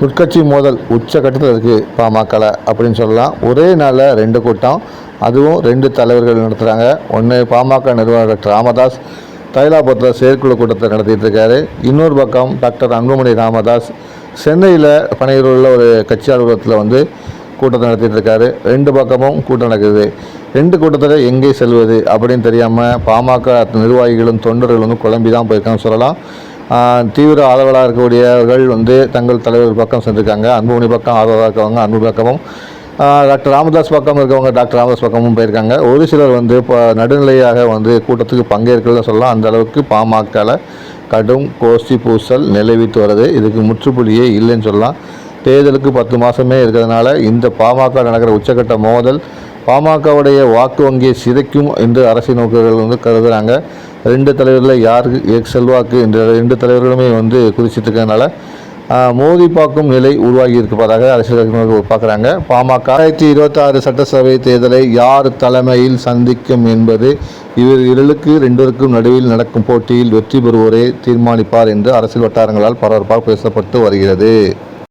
உட்கட்சி மோதல் உச்சக்கட்டத்தில் இருக்குது பாமகவில் அப்படின்னு சொல்லலாம். ஒரே நாளில் 2 கூட்டம், அதுவும் 2 தலைவர்கள் நடத்துகிறாங்க. ஒன்று பாமக நிர்வாகர் டாக்டர் ராமதாஸ் தைலாபுரத்தில் செயற்குழு கூட்டத்தை நடத்திட்டு இருக்காரு. இன்னொரு பக்கம் டாக்டர் அன்புமணி ராமதாஸ் சென்னையில் பனையூரில் உள்ள ஒரு கட்சி அலுவலகத்தில் கூட்டத்தை நடத்திட்டு இருக்காரு. 2 பக்கமும் கூட்டம் நடக்குது. 2 கூட்டத்தில் எங்கே செல்வது அப்படின்னு தெரியாமல் பாமக நிர்வாகிகளும் தொண்டர்களும் குழம்பி தான் போயிருக்காங்கன்னு சொல்லலாம். தீவிர ஆதரவாளராக இருக்கக்கூடியவர்கள் தங்கள் தலைவர் பக்கம் சென்றிருக்காங்க. அன்புமணி பக்கம் ஆதரவாக இருக்கவங்க அன்பு பக்கமும், டாக்டர் ராமதாஸ் பக்கம் இருக்கவங்க டாக்டர் ராமதாஸ் பக்கமும் போயிருக்காங்க. ஒரு சிலர் இப்போ நடுநிலையாக கூட்டத்துக்கு பங்கேற்கிறத சொல்லலாம். அந்த அளவுக்கு பாமகவில் கடும் கோஷ்டி பூசல் நிலவிட்டு வருது. இதுக்கு முற்றுப்புள்ளியே இல்லைன்னு சொல்லலாம். தேர்தலுக்கு 10 மாதமே இருக்கிறதுனால இந்த பாமக நடக்கிற உச்சக்கட்ட மோதல் பாமகவுடைய வாக்கு வங்கியை சிதைக்கும் என்று அரசியல் நோக்கர்கள் கருதுகிறாங்க. 2 தலைவர்களில் யாருக்கு செல்வாக்கு இந்த 2 தலைவர்களுமே குறிச்சிட்டு இருக்கிறதுனால மோதி பார்க்கும் நிலை உருவாகி இருப்பதாக அரசியல் பார்க்குறாங்க. பாமக 2026 சட்டசபை தேர்தலை யார் தலைமையில் சந்திக்கும் என்பது இவர்களுக்கு 2க்கும் நடுவில் நடக்கும் போட்டியில் வெற்றி பெறுவோரே தீர்மானிப்பார் என்று அரசியல் வட்டாரங்களால் பரபரப்பாக பேசப்பட்டு வருகிறது.